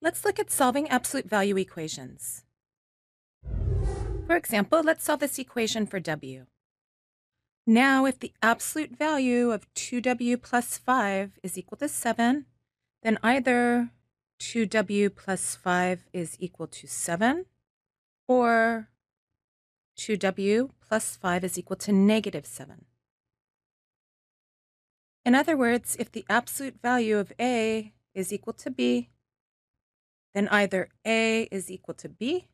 Let's look at solving absolute value equations. For example, let's solve this equation for W. Now, if the absolute value of 2W plus 5 is equal to 7, then either 2W plus 5 is equal to 7, or 2W plus 5 is equal to negative 7. In other words, if the absolute value of A is equal to B, then either A is equal to B,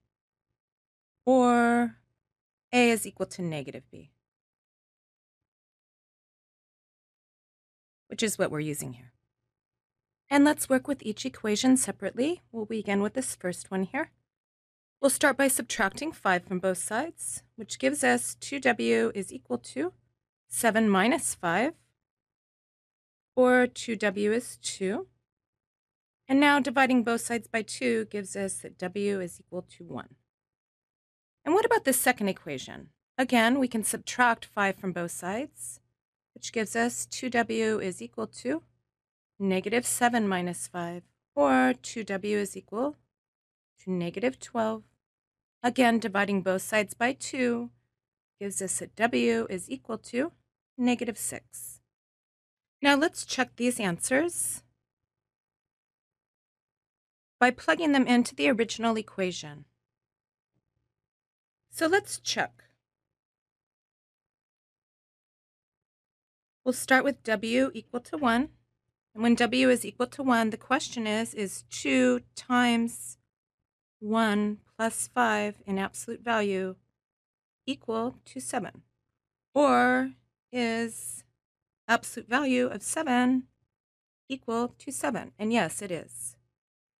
or A is equal to negative B, which is what we're using here. And let's work with each equation separately. We'll begin with this first one here. We'll start by subtracting 5 from both sides, which gives us 2W is equal to 7 minus 5, or 2W is 2. And now dividing both sides by 2 gives us that W is equal to 1. And what about this second equation? Again, we can subtract 5 from both sides, which gives us 2W is equal to negative 7 minus 5, or 2W is equal to negative 12. Again, dividing both sides by 2 gives us that W is equal to negative 6. Now let's check these answers by plugging them into the original equation. So let's check. We'll start with W equal to 1. And when W is equal to 1, the question is 2 times 1 plus 5 in absolute value equal to 7? Or is absolute value of 7 equal to 7? And yes, it is.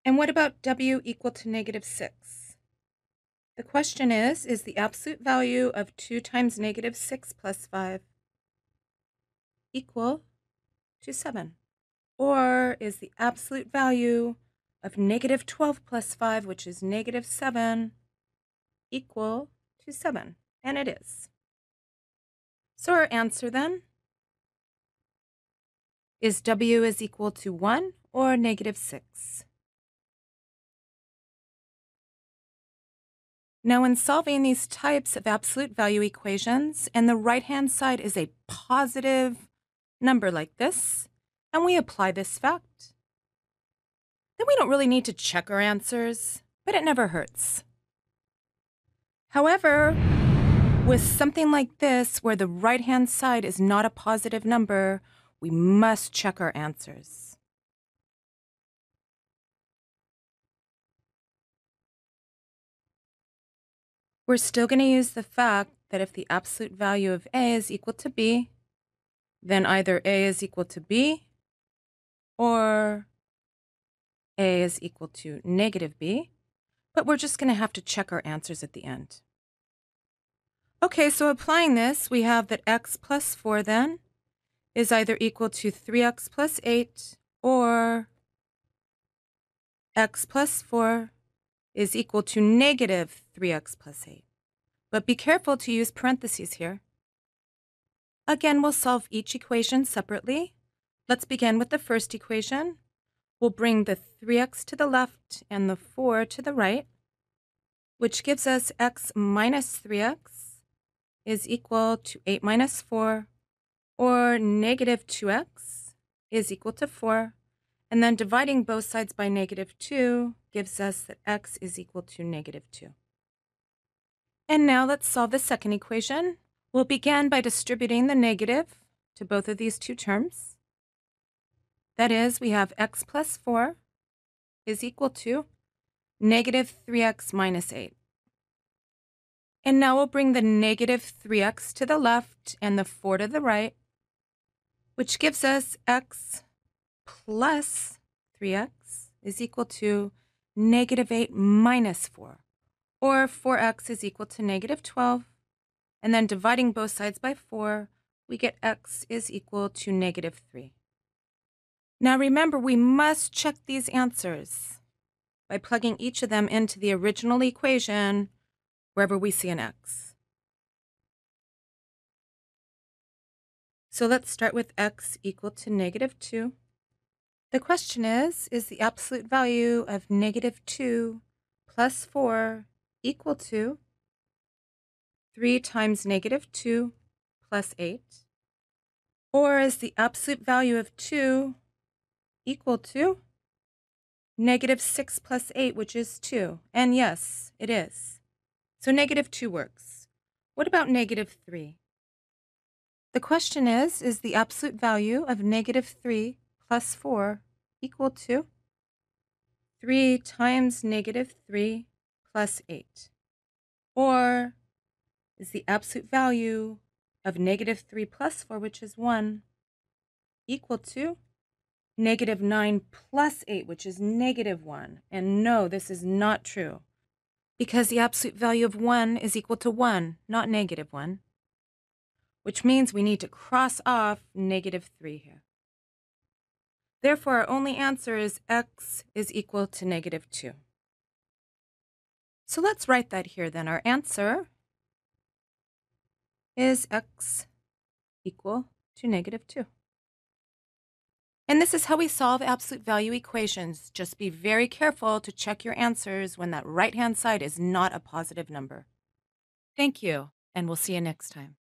And what about W equal to negative 6? The question is the absolute value of 2 times negative 6 plus 5 equal to 7? Or is the absolute value of negative 12 plus 5, which is negative 7, equal to 7? And it is. So our answer then is W is equal to 1 or negative 6. Now, when solving these types of absolute value equations, and the right-hand side is a positive number like this, and we apply this fact, then we don't really need to check our answers, but it never hurts. However, with something like this, where the right-hand side is not a positive number, we must check our answers. We're still going to use the fact that if the absolute value of A is equal to B, then either A is equal to B, or A is equal to negative B, but we're just going to have to check our answers at the end. Okay, so applying this, we have that x plus 4 then is either equal to 3x plus 8, or x plus 4 is equal to negative 3x plus 8. But be careful to use parentheses here. Again, we'll solve each equation separately. Let's begin with the first equation. We'll bring the 3x to the left and the 4 to the right, which gives us x minus 3x is equal to 8 minus 4, or negative 2x is equal to 4. And then dividing both sides by negative 2 gives us that x is equal to negative 2. And now let's solve the second equation. We'll begin by distributing the negative to both of these two terms. That is, we have x plus 4 is equal to negative 3x minus 8. And now we'll bring the negative 3x to the left and the 4 to the right, which gives us x plus 3x is equal to negative 8 minus 4, or 4x is equal to negative 12. And then dividing both sides by 4, we get x is equal to negative 3. Now remember, we must check these answers by plugging each of them into the original equation wherever we see an x. So let's start with x equal to negative 2. The question is the absolute value of -2 plus 4 equal to 3 times -2 plus 8? Or is the absolute value of 2 equal to -6 plus 8, which is 2? And yes, it is. So -2 works. What about -3? The question is the absolute value of -3 plus 4 equal to 3 times -3 plus 8? Or is the absolute value of -3 plus 4, which is 1, equal to -9 plus 8, which is -1? And no, this is not true, because the absolute value of 1 is equal to 1, not -1, which means we need to cross off -3 here. Therefore, our only answer is x is equal to -2. So let's write that here then. Our answer is x equal to -2. And this is how we solve absolute value equations. Just be very careful to check your answers when that right-hand side is not a positive number. Thank you, and we'll see you next time.